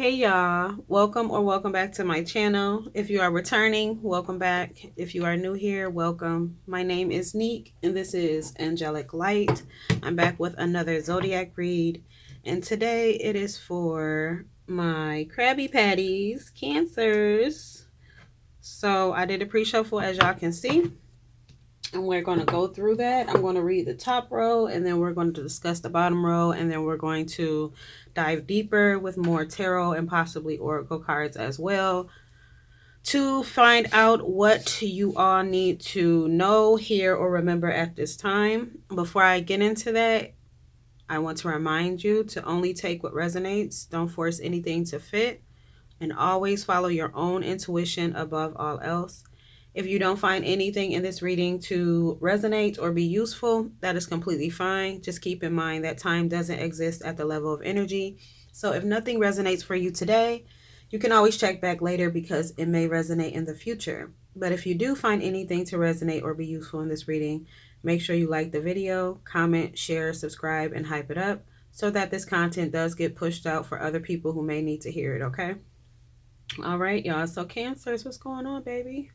Hey y'all, welcome back to my channel. If you are returning, welcome back. If you are new here, welcome. My name is Neek and this is Angelic Light. I'm back with another zodiac read, and today it is for my Krabby Patties, Cancers. So I did a pre-shuffle, as y'all can see, and we're going to go through that. I'm going to read the top row, and then we're going to discuss the bottom row, and then we're going to dive deeper with more tarot and possibly oracle cards as well to find out what you all need to know, hear, or remember at this time. Before I get into that, I want to remind you to only take what resonates. Don't force anything to fit, and always follow your own intuition above all else. If you don't find anything in this reading to resonate or be useful, that is completely fine. Just keep in mind that time doesn't exist at the level of energy. So if nothing resonates for you today, you can always check back later because it may resonate in the future. But if you do find anything to resonate or be useful in this reading, make sure you like the video, comment, share, subscribe, and hype it up so that this content does get pushed out for other people who may need to hear it, okay? All right, y'all. So Cancers, what's going on, baby?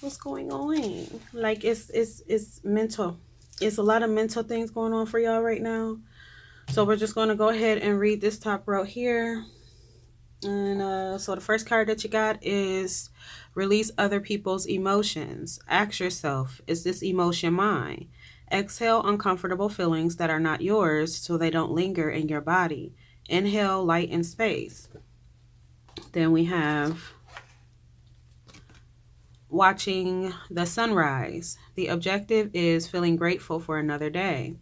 What's going on? Like it's mental. It's a lot of mental things going on for y'all right now. So we're just going to go ahead and read this top row here. And so the first card that you got is release other people's emotions. Ask yourself, is this emotion mine? Exhale uncomfortable feelings that are not yours so they don't linger in your body. Inhale light and space. Then we have watching the sunrise. The objective is feeling grateful for another day.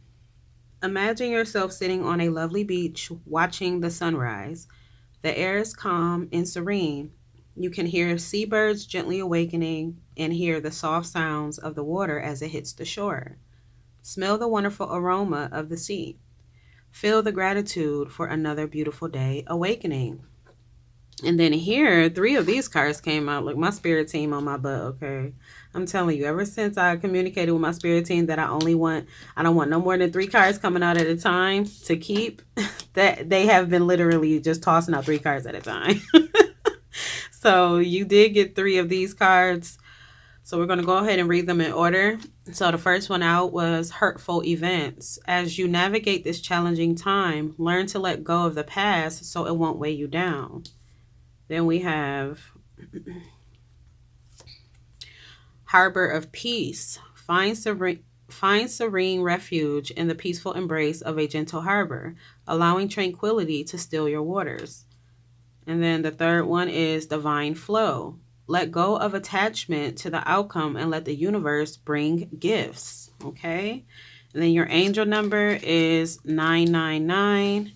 Imagine yourself sitting on a lovely beach watching the sunrise. The air is calm and serene. You can hear seabirds gently awakening and hear the soft sounds of the water as it hits the shore. Smell the wonderful aroma of the sea. Feel the gratitude for another beautiful day awakening. And then here, 3 of these cards came out. Look, my spirit team on my butt, okay? I'm telling you, ever since I communicated with my spirit team that I don't want no more than 3 cards coming out at a time to keep, that they have been literally just tossing out 3 cards at a time. So you did get 3 of these cards. So we're going to go ahead and read them in order. So the first one out was hurtful events. As you navigate this challenging time, learn to let go of the past so it won't weigh you down. Then we have Harbor of Peace. Find serene refuge in the peaceful embrace of a gentle harbor, allowing tranquility to still your waters. And then the third one is Divine Flow. Let go of attachment to the outcome and let the universe bring gifts. Okay? And then your angel number is 999.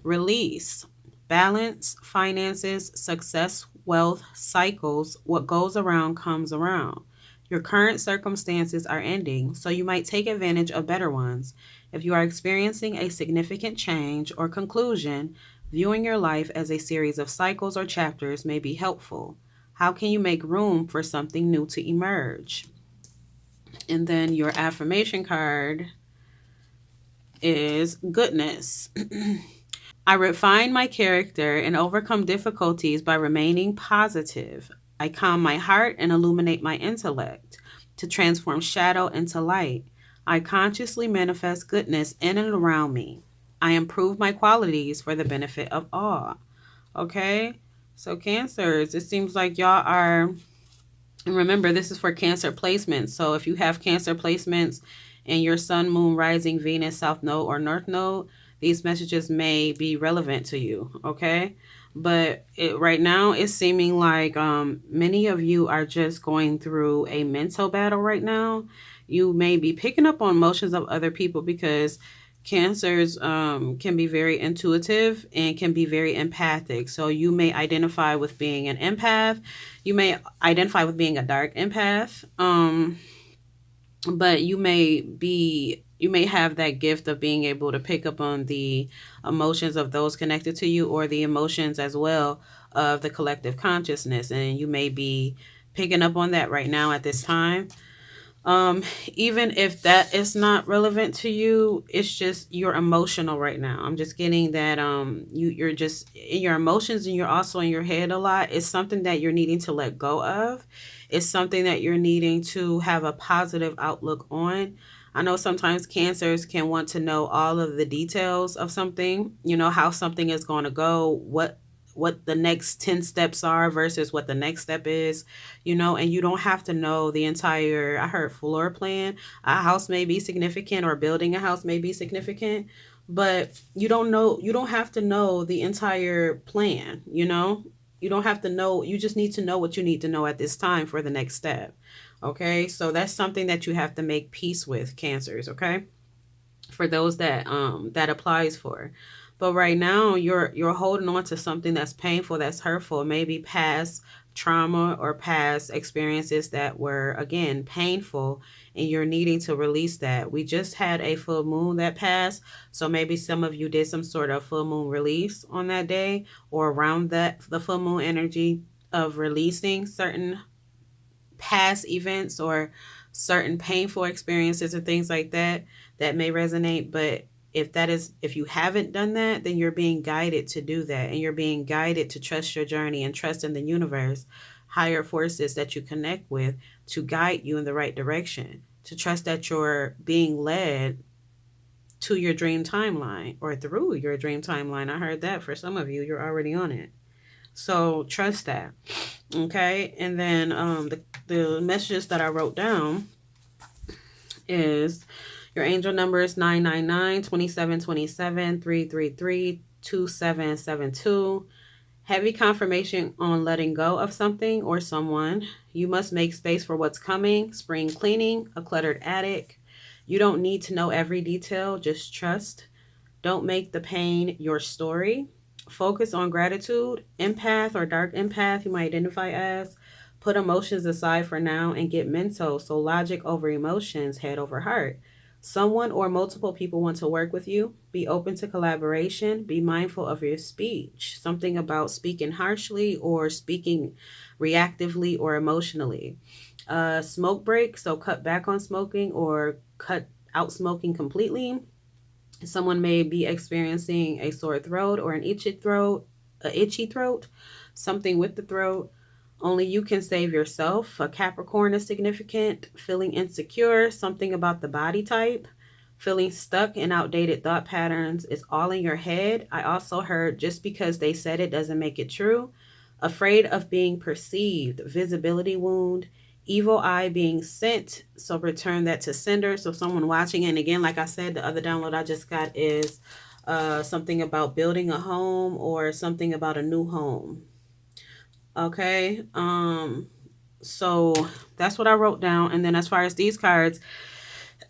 Release. Balance, finances, success, wealth, cycles. What goes around comes around. Your current circumstances are ending, so you might take advantage of better ones. If you are experiencing a significant change or conclusion, viewing your life as a series of cycles or chapters may be helpful. How can you make room for something new to emerge? And then your affirmation card is goodness. I refine my character and overcome difficulties by remaining positive. I calm my heart and illuminate my intellect to transform shadow into light. I consciously manifest goodness in and around me. I improve my qualities for the benefit of all. Okay? So Cancers, it seems like y'all are, and remember, this is for Cancer placements. So if you have Cancer placements in your Sun, Moon, Rising, Venus, South Node, or North Node, these messages may be relevant to you, okay? But right now, it's seeming like many of you are just going through a mental battle right now. You may be picking up on emotions of other people because Cancers can be very intuitive and can be very empathic. So you may identify with being an empath. You may identify with being a dark empath. But you may have that gift of being able to pick up on the emotions of those connected to you, or the emotions as well of the collective consciousness, and you may be picking up on that right now at this time. Um, Even if that is not relevant to you, it's just you're emotional right now. I'm just getting that you're just in your emotions and you're also in your head a lot. It's something that you're needing to let go of. It's something that you're needing to have a positive outlook on. I know sometimes cancers can want to know all of the details of something, how something is going to go, what the next 10 steps are versus what the next step is, and you don't have to know the entire, I heard floor plan. A house may be significant or building a house may be significant, but you don't have to know the entire plan. You don't have to know, you just need to know what you need to know at this time for the next step. Okay? So that's something that you have to make peace with, cancers, okay? For those that applies for. But right now you're holding on to something that's painful, that's hurtful, maybe past trauma or past experiences that were again painful, and you're needing to release that. We just had a full moon that passed, so maybe some of you did some sort of full moon release on that day or around that the full moon energy of releasing certain past events or certain painful experiences or things like that that may resonate. But if you haven't done that, then you're being guided to do that, and you're being guided to trust your journey and trust in the universe, higher forces that you connect with, to guide you in the right direction, to trust that you're being led to your dream timeline or through your dream timeline. I heard that for some of you, you're already on it. So trust that. Okay. And then the messages that I wrote down is your angel number is 999 2727 333 2772. Heavy confirmation on letting go of something or someone. You must make space for what's coming. Spring cleaning, a cluttered attic. You don't need to know every detail, just trust. Don't make the pain your story. Focus on gratitude. Empath or dark empath, you might identify as. Put emotions aside for now and get mental. So, logic over emotions, head over heart. Someone or multiple people want to work with you. Be open to collaboration. Be mindful of your speech. Something about speaking harshly or speaking reactively or emotionally. Smoke break. So, cut back on smoking or cut out smoking completely. Someone may be experiencing a sore throat or a itchy throat, something with the throat. Only you can save yourself. A Capricorn is significant. Feeling insecure, something about the body type. Feeling stuck in outdated thought patterns is all in your head. I also heard just because they said it doesn't make it true. Afraid of being perceived, visibility wound, evil eye being sent, so return that to sender. So someone watching, and again, like I said, the other download I just got is something about building a home or something about a new home. Okay. So that's what I wrote down. And then as far as these cards,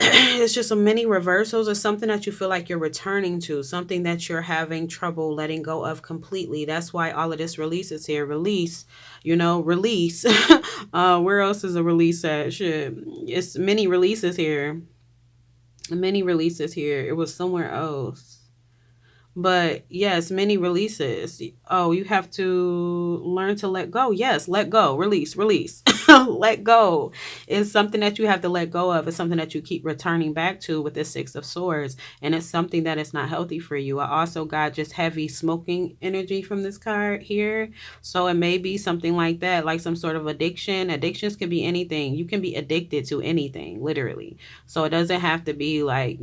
it's just a many reversals or something that you feel like you're returning to, something that you're having trouble letting go of completely. That's why all of this release is here. Release, release. Where else is a release at? Shit. It's many releases here. Many releases here. It was somewhere else. But yes, many releases. Oh, you have to learn to let go. Yes, let go, release, release. Let go is something that you have to let go of. It's something that you keep returning back to with the Six of Swords. And it's something that is not healthy for you. I also got just heavy smoking energy from this card here. So it may be something like that, like some sort of addiction. Addictions can be anything. You can be addicted to anything, literally. So it doesn't have to be like,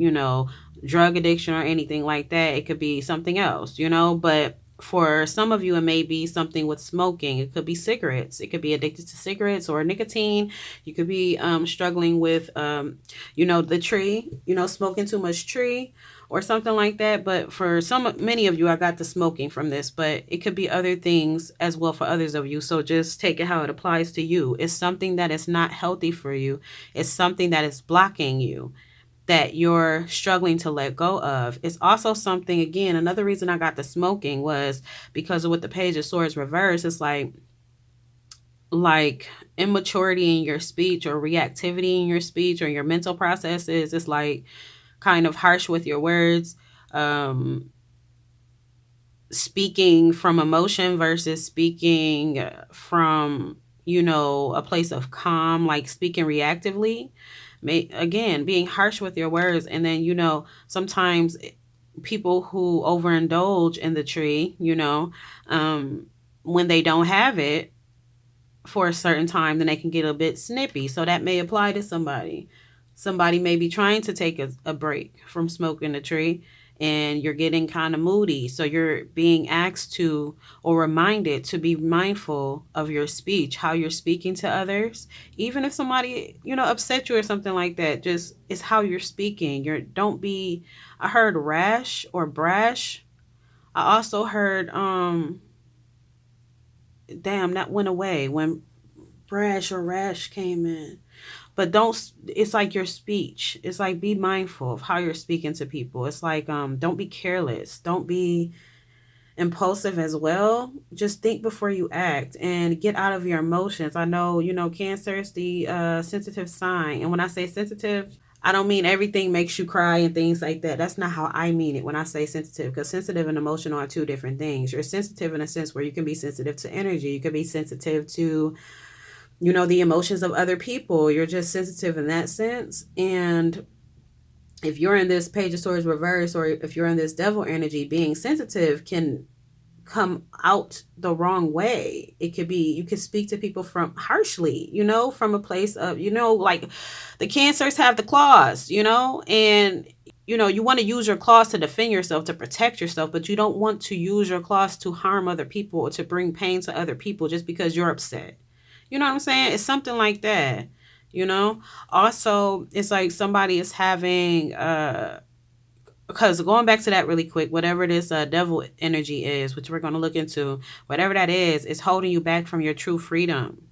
drug addiction or anything like that. It could be something else, but for some of you, it may be something with smoking. It could be cigarettes. It could be addicted to cigarettes or nicotine. You could be struggling with, the tree, smoking too much tree or something like that. But for many of you, I got the smoking from this, but it could be other things as well for others of you. So just take it how it applies to you. It's something that is not healthy for you. It's something that is blocking you, that you're struggling to let go of. It's also something, again, another reason I got the smoking was because of what the Page of Swords reverse. It's like immaturity in your speech or reactivity in your speech or your mental processes. It's like kind of harsh with your words. Speaking from emotion versus speaking from, a place of calm, like speaking reactively. Again, being harsh with your words. And then, sometimes people who overindulge in the tree, um, when they don't have it for a certain time, then they can get a bit snippy. So that may apply to somebody. Somebody may be trying to take a break from smoking the tree, and you're getting kind of moody. So you're being asked to, or reminded to, be mindful of your speech, how you're speaking to others. Even if somebody, upset you or something like that, just it's how you're speaking. Don't be, I heard rash or brash. I also heard, damn, that went away when brash or rash came in. But don't, it's like your speech. It's like, be mindful of how you're speaking to people. It's like, don't be careless. Don't be impulsive as well. Just think before you act and get out of your emotions. I know, Cancer is the sensitive sign. And when I say sensitive, I don't mean everything makes you cry and things like that. That's not how I mean it when I say sensitive, because sensitive and emotional are two different things. You're sensitive in a sense where you can be sensitive to energy. You can be sensitive to, the emotions of other people. You're just sensitive in that sense. And if you're in this Page of Swords reverse, or if you're in this devil energy, being sensitive can come out the wrong way. It could be, you could speak to people from harshly, from a place of, like the Cancers have the claws, and you want to use your claws to defend yourself, to protect yourself, but you don't want to use your claws to harm other people or to bring pain to other people just because you're upset. You know what I'm saying? It's something like that, you know? Also, it's like somebody is having because going back to that really quick, whatever this devil energy is, which we're going to look into, whatever that is holding you back from your true freedom.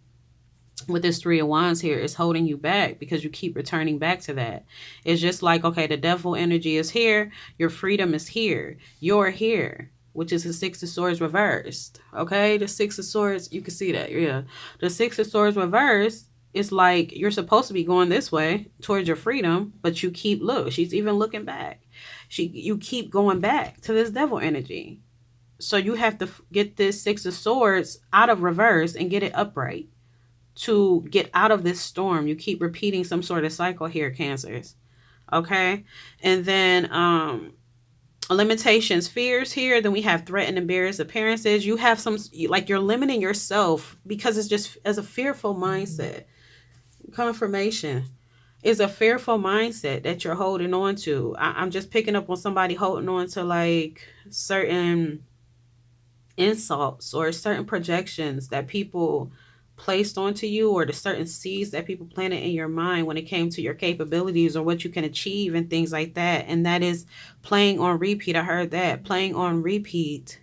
With this Three of Wands here, is holding you back because you keep returning back to that. It's just like, okay, the devil energy is here, your freedom is here, you're here, which is the Six of Swords reversed. Okay, the Six of Swords, you can see that, yeah. The Six of Swords reversed, it's like you're supposed to be going this way towards your freedom, but you keep, look, she's even looking back. You keep going back to this devil energy. So you have to get this Six of Swords out of reverse and get it upright to get out of this storm. You keep repeating some sort of cycle here, Cancers. Okay? And then limitations, fears here. Then we have threat and embarrassed appearances. You have some, like, you're limiting yourself because it's just as a fearful mindset. Confirmation is a fearful mindset that you're holding on to. I'm just picking up on somebody holding on to like certain insults or certain projections that people placed onto you, or the certain seeds that people planted in your mind when it came to your capabilities or what you can achieve and things like that. And that is playing on repeat. I heard that, playing on repeat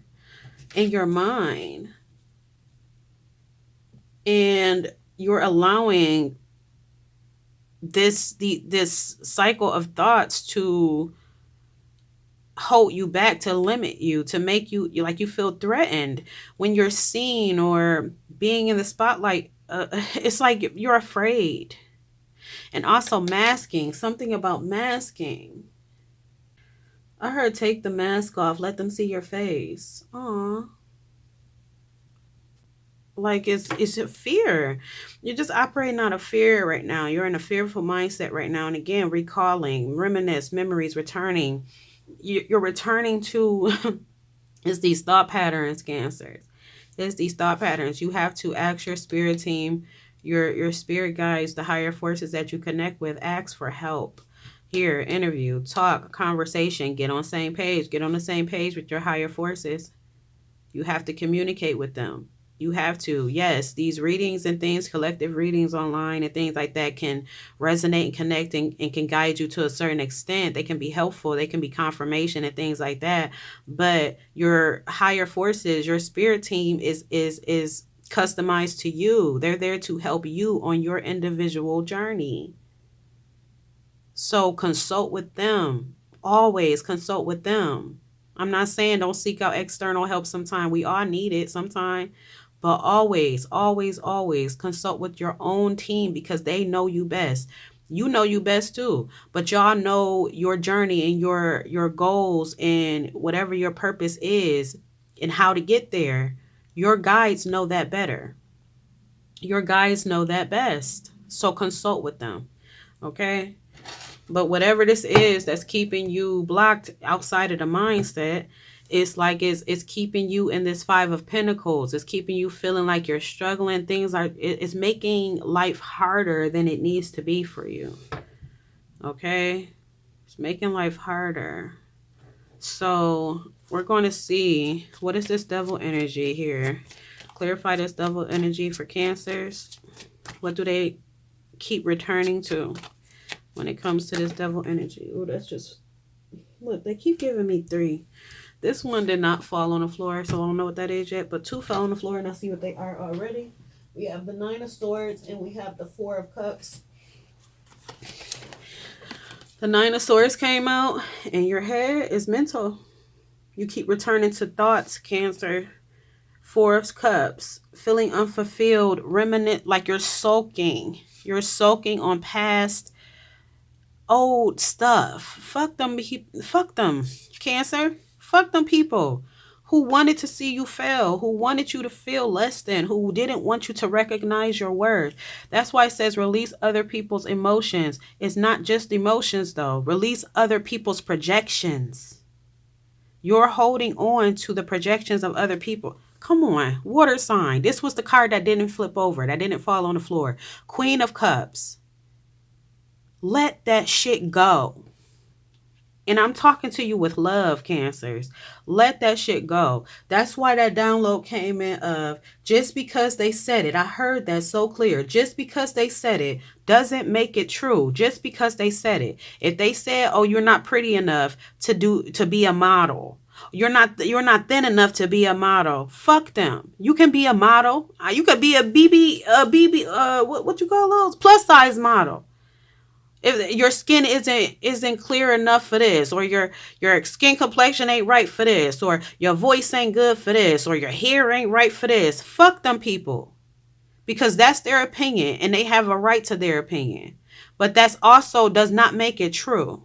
in your mind. And you're allowing this cycle of thoughts to hold you back, to limit you, to make you like you feel threatened when you're seen or being in the spotlight. It's like you're afraid. And also masking, something about masking. I heard take the mask off, let them see your face. Aw. Like it's a fear. You're just operating out of fear right now. You're in a fearful mindset right now. And again, recalling, reminisce, memories returning. You're returning to it's these thought patterns, Cancers. It's these thought patterns. You have to ask your spirit team, your spirit guides, the higher forces that you connect with, ask for help. Here, interview, talk, conversation, get on the same page. Get on the same page with your higher forces. You have to communicate with them. You have to. Yes, these readings and things, collective readings online and things like that can resonate and connect and can guide you to a certain extent. They can be helpful. They can be confirmation and things like that. But your higher forces, your spirit team is customized to you. They're there to help you on your individual journey. So consult with them. Always consult with them. I'm not saying don't seek out external help sometime. We all need it sometime. But always, always, always consult with your own team because they know you best. You know you best too. But y'all know your journey and your goals and whatever your purpose is and how to get there. Your guides know that better. Your guides know that best. So consult with them. Okay? But whatever this is that's keeping you blocked outside of the mindset, it's like it's keeping you in this Five of Pentacles. It's keeping you feeling like you're struggling. It's making life harder than it needs to be for you. Okay? It's making life harder. So we're going to see, what is this devil energy here? Clarify this devil energy for Cancers. What do they keep returning to when it comes to this devil energy? Oh, that's just, look, they keep giving me 3. This one did not fall on the floor, so I don't know what that is yet. But 2 fell on the floor, and I see what they are already. We have the 9 of Swords, and we have the 4 of Cups. The 9 of Swords came out, and your head is mental. You keep returning to thoughts, Cancer. 4 of Cups, feeling unfulfilled, remnant, like you're sulking. You're sulking on past old stuff. Fuck them. Fuck them, Cancer. Fuck them people who wanted to see you fail, who wanted you to feel less than, who didn't want you to recognize your worth. That's why it says release other people's emotions. It's not just emotions, though. Release other people's projections. You're holding on to the projections of other people. Come on, water sign. This was the card that didn't flip over, that didn't fall on the floor. Queen of Cups. Let that shit go. And I'm talking to you with love, Cancers. Let that shit go. That's why that download came in of just because they said it. I heard that so clear. Just because they said it doesn't make it true. Just because they said it. If they said, "Oh, you're not pretty enough to be a model. You're not thin enough to be a model." Fuck them. You can be a model. You could be a what you call those? Plus size model. If your skin isn't clear enough for this, or your skin complexion ain't right for this, or your voice ain't good for this, or your hair ain't right for this, fuck them people, because that's their opinion and they have a right to their opinion. But that's also does not make it true.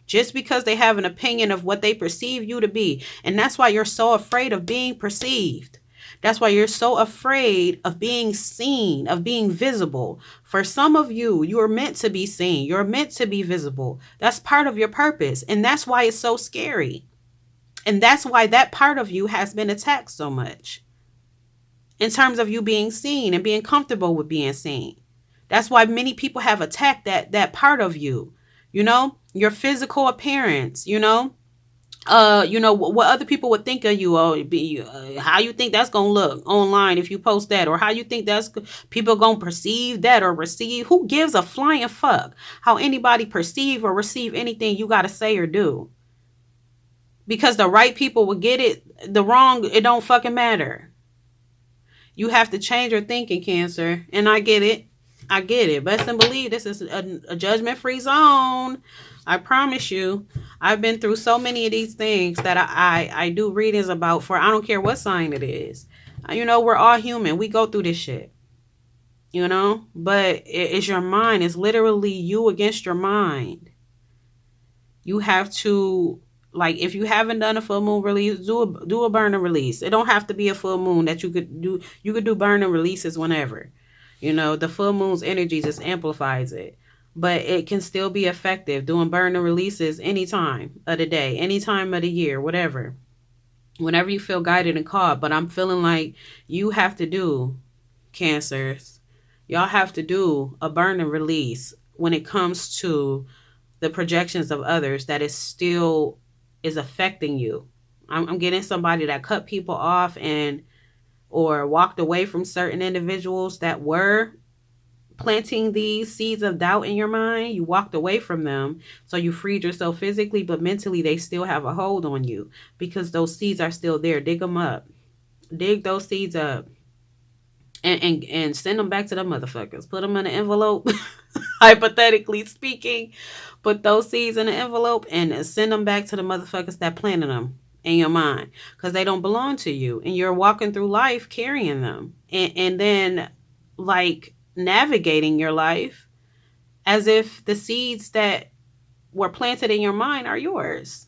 Just because they have an opinion of what they perceive you to be, and that's why you're so afraid of being perceived. That's why you're so afraid of being seen, of being visible. For some of you, you're meant to be seen. You're meant to be visible. That's part of your purpose. And that's why it's so scary. And that's why that part of you has been attacked so much. In terms of you being seen and being comfortable with being seen. That's why many people have attacked that part of you. You know, your physical appearance, what other people would think of you, or how you think that's gonna look online if you post that, or how you think that's people gonna perceive that or receive. Who gives a flying fuck how anybody perceive or receive anything you gotta say or do? Because the right people will get it, the wrong, it don't fucking matter. You have to change your thinking, Cancer, and I get it. Best and believe this is a judgment-free zone. I promise you. I've been through so many of these things that I do readings about for I don't care what sign it is. We're all human. We go through this shit. But it's your mind. It's literally you against your mind. You have to, like, if you haven't done a full moon release, do a burn and release. It don't have to be a full moon that you could do. You could do burn and releases whenever. The full moon's energy just amplifies it. But it can still be effective doing burn and releases anytime of the day, anytime of the year, whatever. Whenever you feel guided and called. But I'm feeling like you have to do, Cancers. Y'all have to do a burn and release when it comes to the projections of others that is affecting you. I'm getting somebody that cut people off or walked away from certain individuals that were planting these seeds of doubt in your mind. You walked away from them, so you freed yourself physically, but mentally they still have a hold on you because those seeds are still there. Dig them up. Dig those seeds up and send them back to the motherfuckers. Put them in an envelope, hypothetically speaking. Put those seeds in an envelope and send them back to the motherfuckers that planted them in your mind, because they don't belong to you, and you're walking through life carrying them, and then like navigating your life as if the seeds that were planted in your mind are yours.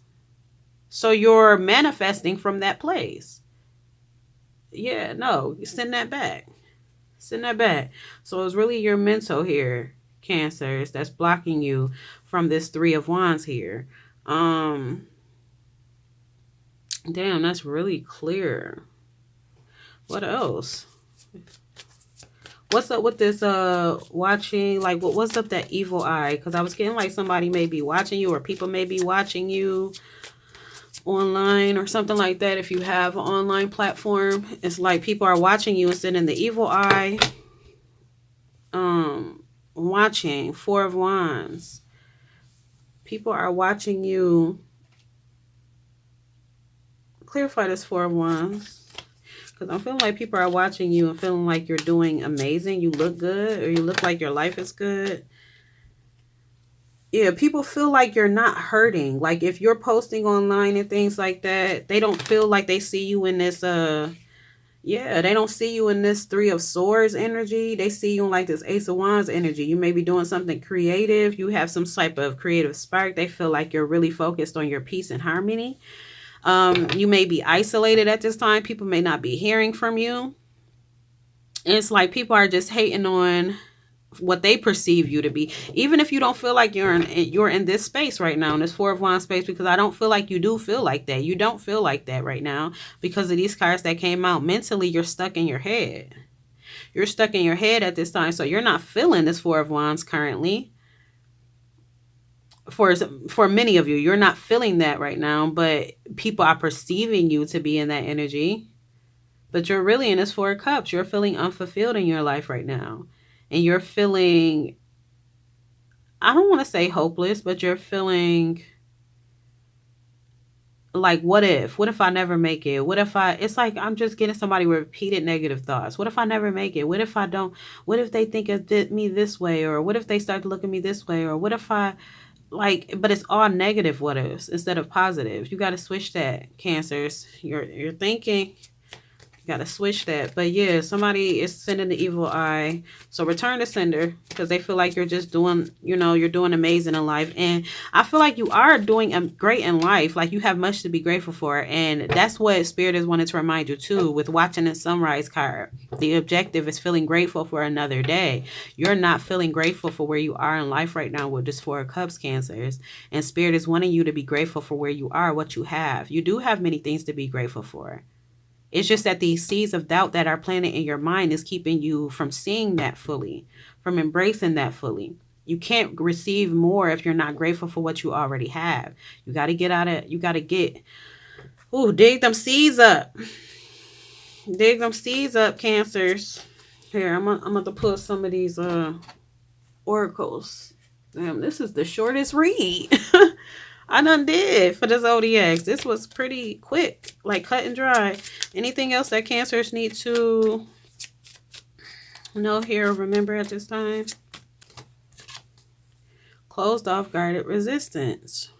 So you're manifesting from that place. Yeah, no, send that back. Send that back. So it's really your mental here, Cancers, that's blocking you from this Three of Wands here. Damn, that's really clear. What else? What's up with this watching, like what's up that evil eye? Because I was getting like somebody may be watching you, or people may be watching you online or something like that. If you have an online platform, it's like people are watching you and sending the evil eye. Watching, Four of Wands. People are watching you. Clarify this Four of Wands. Because I'm feeling like people are watching you and feeling like you're doing amazing. You look good, or you look like your life is good. Yeah, people feel like you're not hurting. Like if you're posting online and things like that, they don't feel like they see you in this yeah, they don't see you in this Three of Swords energy. They see you in like this Ace of Wands energy. You may be doing something creative. You have some type of creative spark. They feel like you're really focused on your peace and harmony. You may be isolated at this time. People may not be hearing from you. It's like people are just hating on what they perceive you to be, even if you don't feel like you're in this space right now, in this Four of Wands space, because I don't feel like you do feel like that. You don't feel like that right now because of these cards that came out. Mentally, you're stuck in your head. You're stuck in your head at this time, so you're not feeling this Four of Wands currently. For many of you, you're not feeling that right now, but people are perceiving you to be in that energy. But you're really in this Four of Cups. You're feeling unfulfilled in your life right now. And you're feeling, I don't want to say hopeless, but you're feeling like, what if I never make it? It's like I'm just getting somebody with repeated negative thoughts. What if I never make it? What if I don't, what if they think of me this way? Or what if they start to look at me this way? Or what if I, like, but it's all negative what ifs instead of positive. You got to switch that, Cancers. You're thinking. Gotta switch that. But yeah, somebody is sending the evil eye. So return the sender, because they feel like you're just doing, you're doing amazing in life. And I feel like you are doing great in life. Like you have much to be grateful for. And that's what Spirit is wanting to remind you too with watching the sunrise card. The objective is feeling grateful for another day. You're not feeling grateful for where you are in life right now with this Four of Cups, Cancers. And Spirit is wanting you to be grateful for where you are, what you have. You do have many things to be grateful for. It's just that these seeds of doubt that are planted in your mind is keeping you from seeing that fully, from embracing that fully. You can't receive more if you're not grateful for what you already have. You got to dig them seeds up. Dig them seeds up, Cancers. Here, I'm going to put some of these oracles. Damn, this is the shortest read. I done did for the zodiacs. This was pretty quick, like cut and dry. Anything else that Cancers need to know here, remember at this time? Closed off, guarded resistance.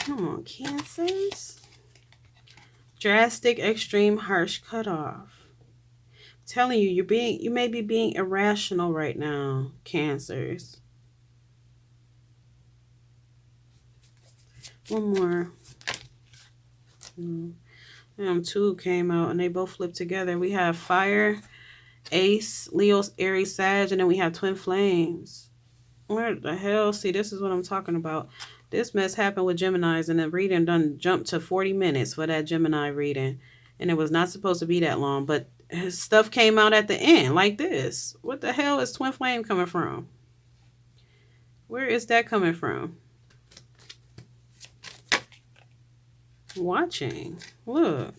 Come on, Cancers. Drastic, extreme, harsh cutoff. I'm telling you, you may be being irrational right now, Cancers. One more. Two came out and they both flipped together. We have fire, ace, Leo, Aries, Sag, and then we have twin flames. Where the hell? See, this is what I'm talking about. This mess happened with Geminis, and the reading done jumped to 40 minutes for that Gemini reading. And it was not supposed to be that long, but his stuff came out at the end like this. What the hell is twin flame coming from? Where is that coming from? Watching. Look.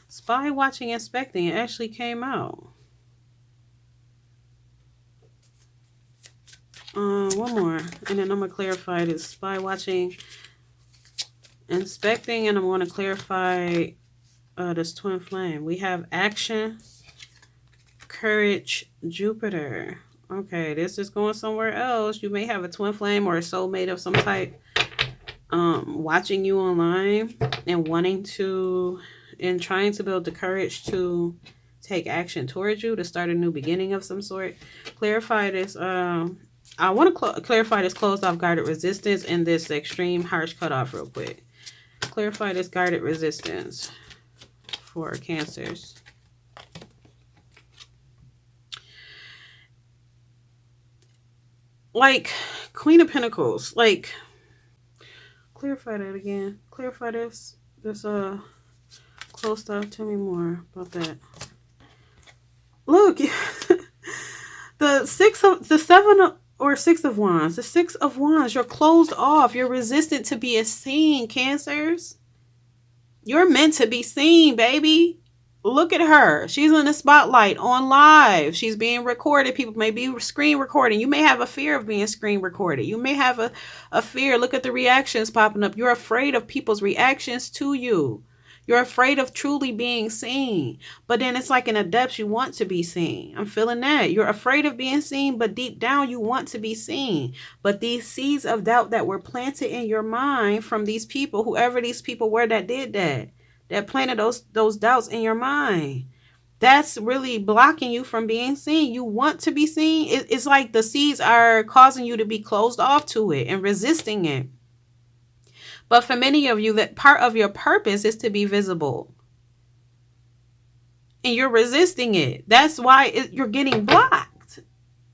Spy, watching, inspecting. It actually came out. One more. And then I'm going to clarify this. Spy, watching, inspecting. And I'm going to clarify this twin flame. We have action, courage, Jupiter. Okay, this is going somewhere else. You may have a twin flame or a soulmate of some type watching you online and trying to build the courage to take action towards you, to start a new beginning of some sort. Clarify this. I want to clarify this closed off, guarded resistance and this extreme harsh cutoff real quick. Clarify this guarded resistance for Cancers. like Queen of Pentacles. Like, clarify that again. Clarify this close stuff. Tell me more about that. Look, the seven or six of wands. The 6 of wands. You're closed off. You're resistant to be seen, Cancers. You're meant to be seen, baby. Look at her. She's in the spotlight on live. She's being recorded. People may be screen recording. You may have a fear of being screen recorded. You may have a fear. Look at the reactions popping up. You're afraid of people's reactions to you. You're afraid of truly being seen. But then it's like in the depths, you want to be seen. I'm feeling that. You're afraid of being seen, but deep down, you want to be seen. But these seeds of doubt that were planted in your mind from these people, whoever these people were that did that planted those doubts in your mind, that's really blocking you from being seen. You want to be seen. It's like the seeds are causing you to be closed off to it and resisting it. But for many of you, that part of your purpose is to be visible. And you're resisting it. That's why you're getting blocked.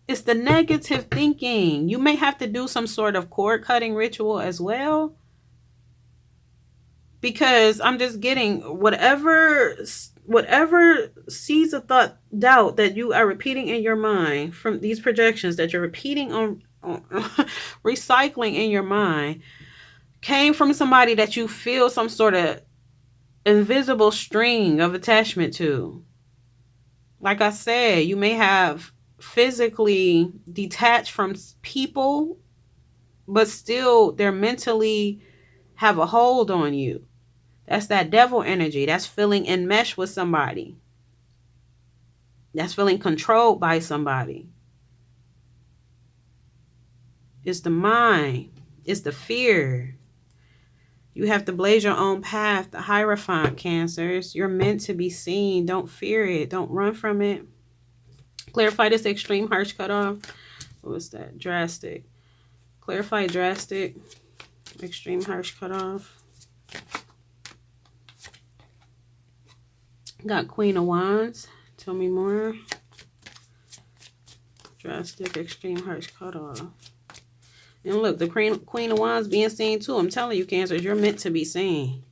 It's the negative thinking. You may have to do some sort of cord cutting ritual as well. Because I'm just getting whatever seeds of doubt that you are repeating in your mind from these projections that you're repeating on recycling in your mind came from somebody that you feel some sort of invisible string of attachment to. Like I said, you may have physically detached from people, but still they're mentally have a hold on you. That's that devil energy. That's feeling enmeshed with somebody. That's feeling controlled by somebody. It's the mind. It's the fear. You have to blaze your own path, the Hierophant, Cancers. You're meant to be seen. Don't fear it. Don't run from it. Clarify this extreme harsh cutoff. What was that? Drastic. Clarify drastic. Extreme harsh cutoff. Got Queen of Wands. Tell me more. Drastic, extreme harsh cutoff. And look, the Queen of Wands being seen too. I'm telling you, Cancers, you're meant to be seen.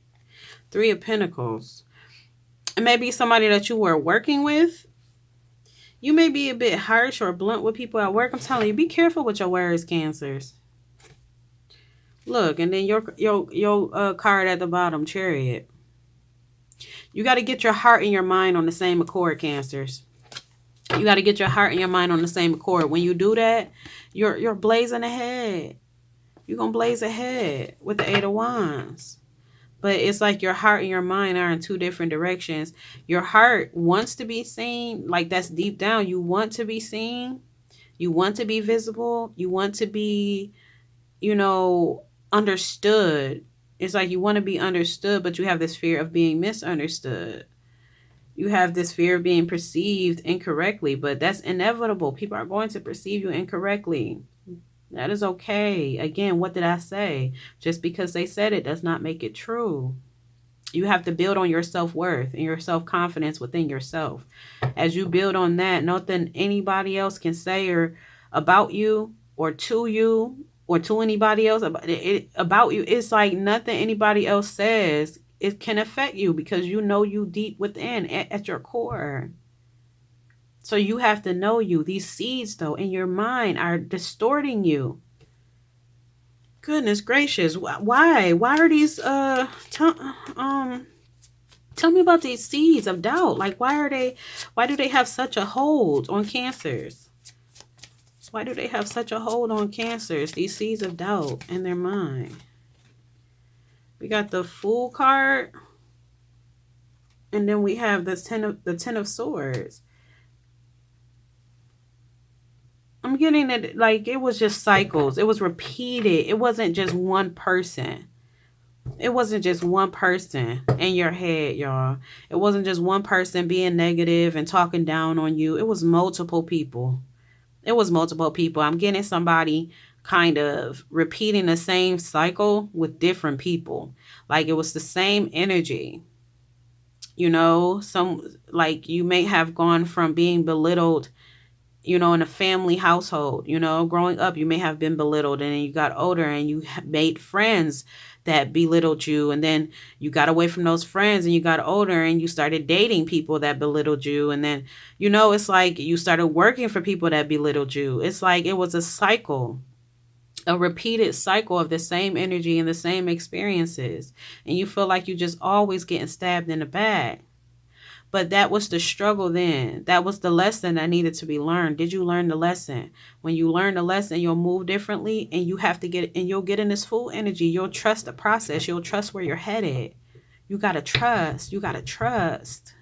3 of Pentacles. It may be somebody that you were working with. You may be a bit harsh or blunt with people at work. I'm telling you, be careful with your words, Cancers. Look, and then your card at the bottom, Chariot. You got to get your heart and your mind on the same accord, Cancers. You got to get your heart and your mind on the same accord. When you do that, you're blazing ahead. You're going to blaze ahead with the 8 of Wands. But it's like your heart and your mind are in 2 different directions. Your heart wants to be seen. Like, that's deep down. You want to be seen. You want to be visible. You want to be, understood. It's like you want to be understood, but you have this fear of being misunderstood. You have this fear of being perceived incorrectly, but that's inevitable. People are going to perceive you incorrectly. That is okay. Again, what did I say? Just because they said it does not make it true. You have to build on your self-worth and your self-confidence within yourself. As you build on that, nothing anybody else can say or about you or to anybody else about you. It's like nothing anybody else says, it can affect you because you deep within at your core. So you have to know you. These seeds, though, in your mind are distorting you. Goodness gracious. Why? Why are these, tell me about these seeds of doubt. Like, why do they have such a hold on Cancers? Why do they have such a hold on Cancers? These seeds of doubt in their mind. We got the Fool card. And then we have the Ten of Swords. I'm getting it like it was just cycles. It was repeated. It wasn't just one person. It wasn't just one person in your head, y'all. It wasn't just one person being negative and talking down on you. It was multiple people. I'm getting somebody kind of repeating the same cycle with different people. Like it was the same energy. Some like you may have gone from being belittled in a family household. Growing up, you may have been belittled, and then you got older and you made friends that belittled you. And then you got away from those friends and you got older and you started dating people that belittled you. And then, it's like you started working for people that belittled you. It's like it was a cycle, a repeated cycle of the same energy and the same experiences. And you feel like you just always getting stabbed in the back. But that was the struggle then. That was the lesson that needed to be learned. Did you learn the lesson? When you learn the lesson, you'll move differently, and you'll get in this full energy. You'll trust the process. You'll trust where you're headed. You got to trust. You got to trust.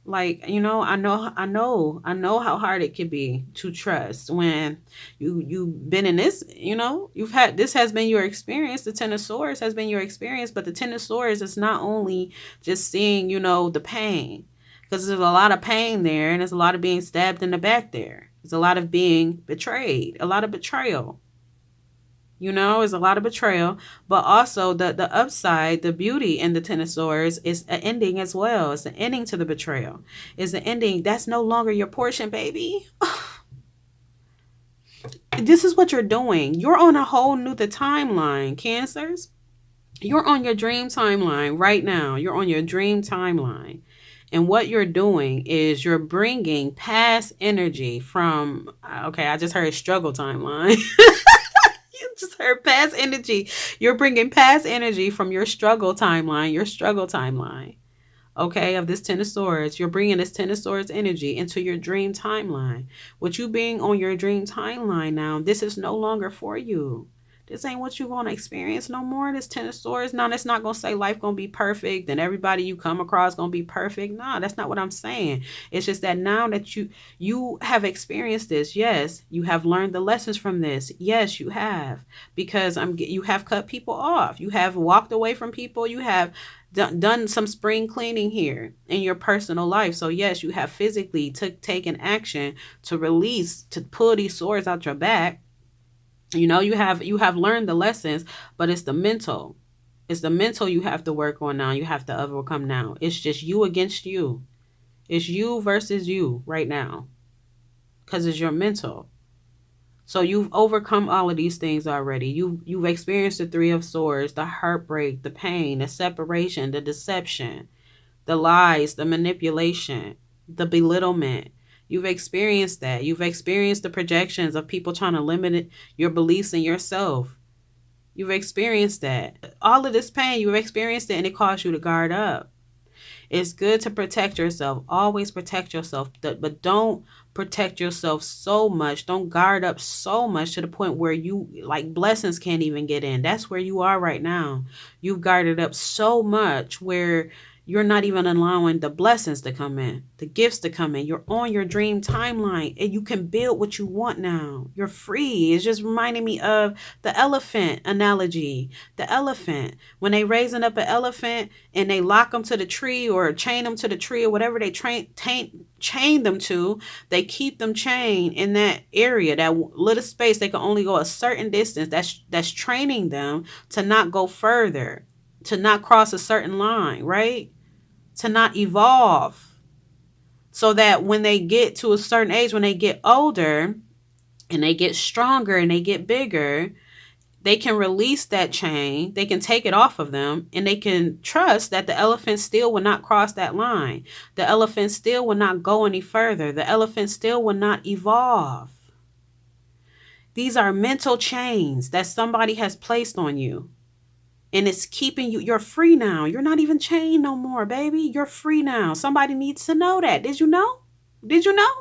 Like, I know how hard it can be to trust when you've been in this. You've had, this has been your experience. The Ten of Swords has been your experience, but the Ten of Swords is not only just seeing, the pain, because there's a lot of pain there, and there's a lot of being stabbed in the back there. There's a lot of being betrayed, a lot of betrayal. It's a lot of betrayal, but also the upside, the beauty in the Ten of Swords is an ending as well. It's an ending to the betrayal. It's an ending that's no longer your portion, baby. This is what you're doing. You're on a whole new timeline, Cancers. You're on your dream timeline right now. You're on your dream timeline. And what you're doing is you're bringing past energy from, okay, I just heard struggle timeline. You just heard past energy. You're bringing past energy from your struggle timeline, okay, of this Ten of Swords. You're bringing this Ten of Swords energy into your dream timeline. With you being on your dream timeline now, this is no longer for you. This ain't what you want to experience no more. This Ten of Swords. No, that's not going to say life going to be perfect and everybody you come across going to be perfect. No, that's not what I'm saying. It's just that now that you have experienced this, yes, you have learned the lessons from this. Yes, you have. Because you have cut people off. You have walked away from people. You have done some spring cleaning here in your personal life. So yes, you have physically taken action to release, to pull these swords out your back. You have learned the lessons, but it's the mental. It's the mental you have to work on now. You have to overcome now. It's just you against you. It's you versus you right now. Because it's your mental. So you've overcome all of these things already. You've experienced the Three of Swords, the heartbreak, the pain, the separation, the deception, the lies, the manipulation, the belittlement. You've experienced that. You've experienced the projections of people trying to limit your beliefs in yourself. You've experienced that. All of this pain, you've experienced it, and it caused you to guard up. It's good to protect yourself. Always protect yourself. But don't protect yourself so much. Don't guard up so much to the point where you, like, blessings can't even get in. That's where you are right now. You've guarded up so much where you're not even allowing the blessings to come in, the gifts to come in. You're on your dream timeline and you can build what you want now. You're free. It's just reminding me of the elephant analogy. The elephant, when they raising up an elephant and they lock them to the tree or chain them to the tree or whatever they chain them to, they keep them chained in that area, that little space. They can only go a certain distance. That's training them to not go further, to not cross a certain line, right? To not evolve. So that when they get to a certain age, when they get older and they get stronger and they get bigger, they can release that chain, they can take it off of them, and they can trust that the elephant still will not cross that line. The elephant still will not go any further. The elephant still will not evolve. These are mental chains that somebody has placed on you. And it's keeping you, you're free now. You're not even chained no more, baby. You're free now. Somebody needs to know that. Did you know? Did you know?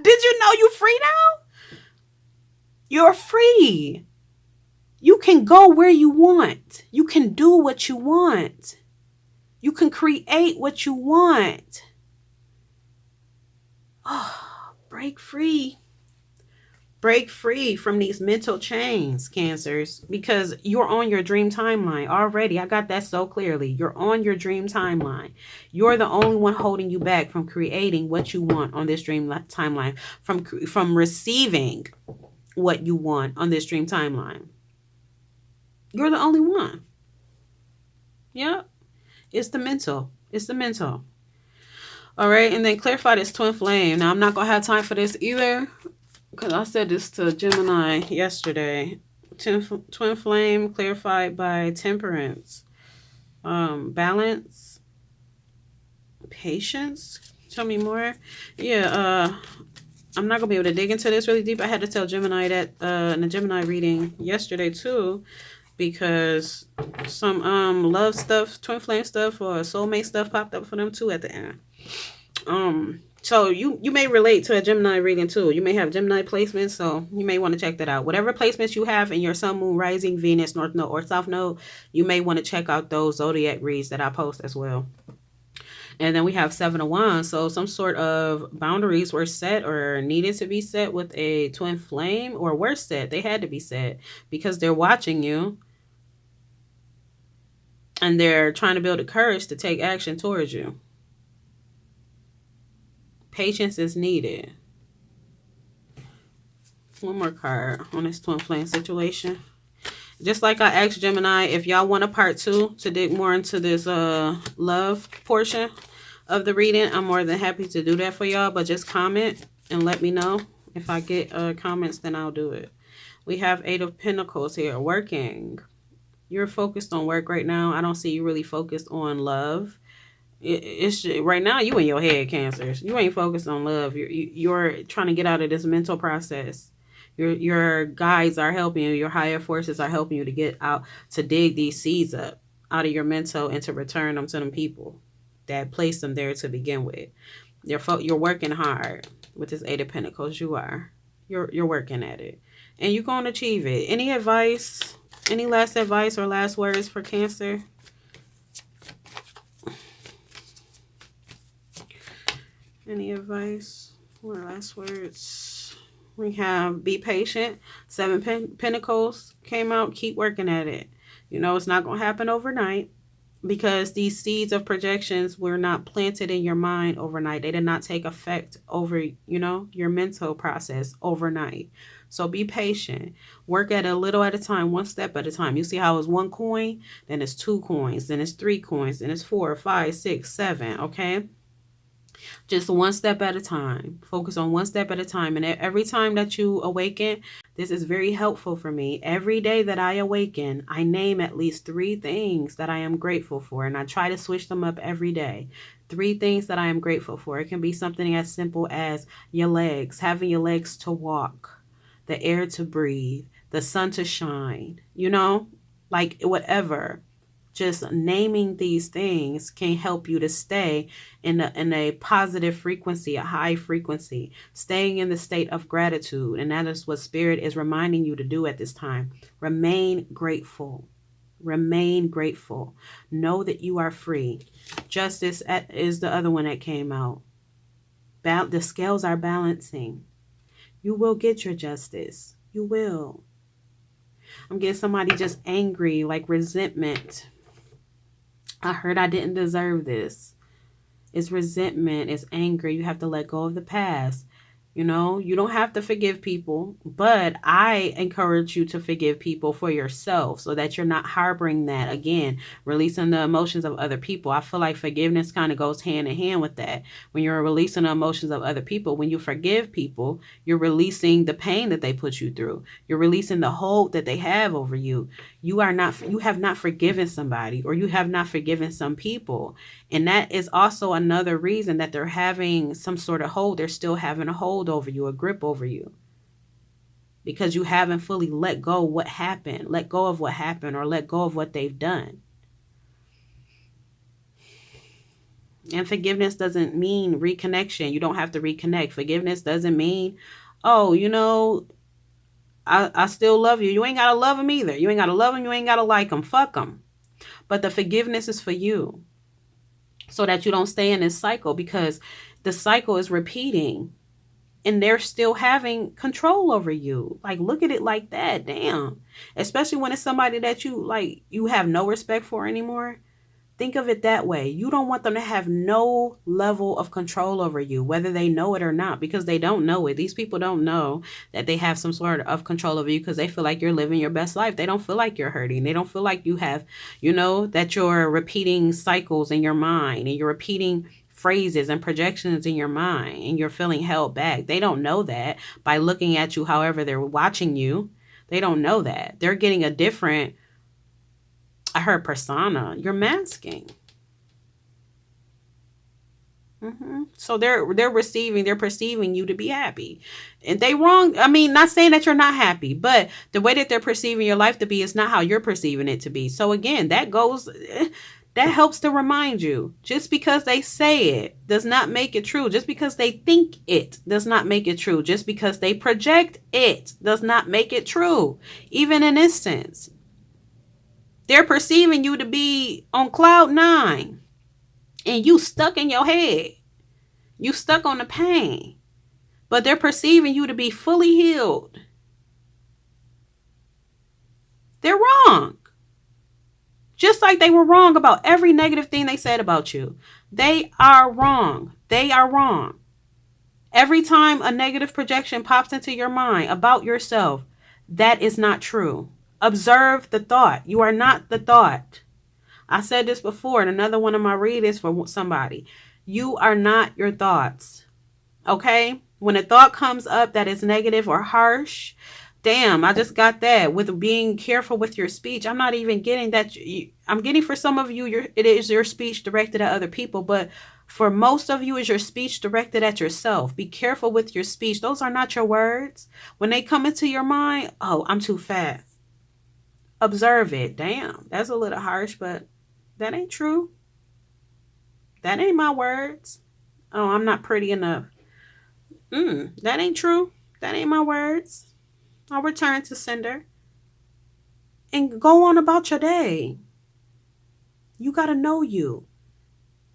Did you know you're free now? You're free. You can go where you want. You can do what you want. You can create what you want. Oh, break free. Break free from these mental chains, Cancers, because you're on your dream timeline already. I got that so clearly. You're on your dream timeline. You're the only one holding you back from creating what you want on this dream timeline, from receiving what you want on this dream timeline. You're the only one. Yeah. It's the mental. It's the mental. All right, and then clarify this twin flame. Now, I'm not going to have time for this either because I said this to Gemini yesterday. Twin flame clarified by temperance, balance, patience. Tell me more. Yeah, I'm not gonna be able to dig into this really deep. I had to tell Gemini that in the Gemini reading yesterday too, because some love stuff, twin flame stuff, or soulmate stuff popped up for them too at the end. So you may relate to a Gemini reading too. You may have Gemini placements, so you may want to check that out. Whatever placements you have in your Sun, Moon, Rising, Venus, North Node, or South Node, you may want to check out those zodiac reads that I post as well. And then we have Seven of Wands. So some sort of boundaries were set or needed to be set with a twin flame, or were set. They had to be set because they're watching you and they're trying to build the courage to take action towards you. Patience is needed. One more card on this twin flame situation. Just like I asked Gemini, if y'all want a part 2 to dig more into this love portion of the reading, I'm more than happy to do that for y'all. But just comment and let me know. If I get comments, then I'll do it. We have Eight of Pentacles here. Working. You're focused on work right now. I don't see you really focused on love. It's just, right now you in your head, Cancers. You ain't focused on love. You're trying to get out of this mental process. Your guides are helping you. Your higher forces are helping you to get out, to dig these seeds up out of your mental and to return them to them people that placed them there to begin with. You're working hard with this Eight of Pentacles. You are. You're working at it, and you're going to achieve it. Any advice? Any last advice or last words for Cancer? Any advice or last words? We have be patient. Seven Pentacles came out. Keep working at it. You know, it's not going to happen overnight because these seeds of projections were not planted in your mind overnight. They did not take effect over, you know, your mental process overnight. So be patient. Work at it a little at a time, one step at a time. You see how it's one coin, then it's 2 coins, then it's 3 coins, then it's 4, 5, 6, 7, okay? Just one step at a time. Focus on one step at a time. And every time that you awaken, this is very helpful for me. Every day that I awaken, I name at least 3 things that I am grateful for. And I try to switch them up every day. 3 things that I am grateful for. It can be something as simple as your legs, having your legs to walk, the air to breathe, the sun to shine, you know, like whatever. Just naming these things can help you to stay in a positive frequency, a high frequency, staying in the state of gratitude. And that is what Spirit is reminding you to do at this time. Remain grateful. Remain grateful. Know that you are free. Justice is the other one that came out. The scales are balancing. You will get your justice. You will. I'm getting somebody just angry, like resentment. I heard I didn't deserve this. It's resentment. It's anger. You have to let go of the past. You know, you don't have to forgive people, but I encourage you to forgive people for yourself so that you're not harboring that. Again, releasing the emotions of other people. I feel like forgiveness kind of goes hand in hand with that. When you're releasing the emotions of other people, when you forgive people, you're releasing the pain that they put you through. You're releasing the hold that they have over you. You have not forgiven somebody, or you have not forgiven some people. And that is also another reason that they're having some sort of hold. They're still having a hold over you, a grip over you. Because you haven't fully let go what happened. Let go of what happened, or let go of what they've done. And forgiveness doesn't mean reconnection. You don't have to reconnect. Forgiveness doesn't mean, oh, you know, I still love you. You ain't got to love them either. You ain't got to love them. You ain't got to like them. Fuck them. But the forgiveness is for you, so that you don't stay in this cycle, because the cycle is repeating and they're still having control over you. Like, look at it like that. Damn. Especially when it's somebody that you have no respect for anymore. Think of it that way. You don't want them to have no level of control over you, whether they know it or not, because they don't know it. These people don't know that they have some sort of control over you because they feel like you're living your best life. They don't feel like you're hurting. They don't feel like you have, you know, that you're repeating cycles in your mind and you're repeating phrases and projections in your mind and you're feeling held back. They don't know that by looking at you however they're watching you. They don't know that. They're getting a different, I heard persona. You're masking. So they're perceiving you to be happy, and they wrong. I mean, not saying that you're not happy, but the way that they're perceiving your life to be is not how you're perceiving it to be. So again, that helps to remind you, just because they say it does not make it true. Just because they think it does not make it true. Just because they project it does not make it true. Even in this sense, they're perceiving you to be on cloud nine and you stuck in your head. You stuck on the pain, but they're perceiving you to be fully healed. They're wrong. Just like they were wrong about every negative thing they said about you. They are wrong. They are wrong. Every time a negative projection pops into your mind about yourself, that is not true. Observe the thought. You are not the thought. I said this before in another one of my readings for somebody. You are not your thoughts. Okay? When a thought comes up that is negative or harsh, damn, I just got that with being careful with your speech. I'm not even getting that. I'm getting for some of you, it is your speech directed at other people, but for most of you, is your speech directed at yourself. Be careful with your speech. Those are not your words. When they come into your mind, oh, I'm too fat. Observe it. Damn, that's a little harsh, but that ain't true. That ain't my words. Oh, I'm not pretty enough. That ain't true. That ain't my words. I'll return to sender and go on about your day. You got to know you.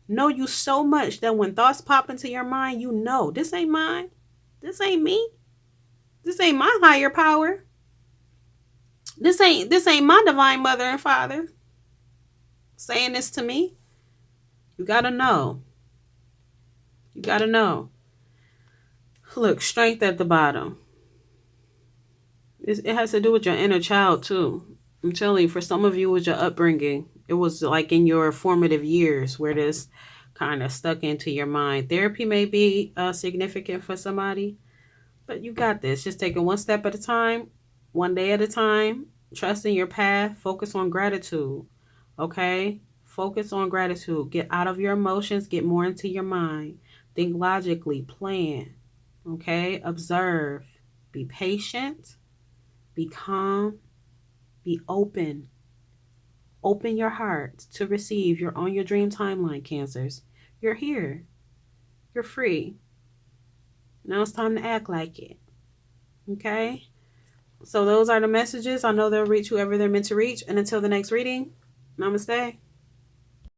Know you so much that when thoughts pop into your mind, you know, this ain't mine. This ain't me. This ain't my higher power. This ain't my divine mother and father saying this to me. You got to know. You got to know. Look, strength at the bottom. It has to do with your inner child too. I'm telling you, for some of you, it was your upbringing. It was like in your formative years where this kind of stuck into your mind. Therapy may be significant for somebody, but you got this. Just taking one step at a time, one day at a time. Trust in your path. Focus on gratitude. Okay? Focus on gratitude. Get out of your emotions. Get more into your mind. Think logically. Plan. Okay? Observe. Be patient. Be calm. Be open. Open your heart to receive. You're on your dream timeline, Cancers. You're here. You're free. Now it's time to act like it. Okay? So those are the messages. I know they'll reach whoever they're meant to reach. And until the next reading, namaste.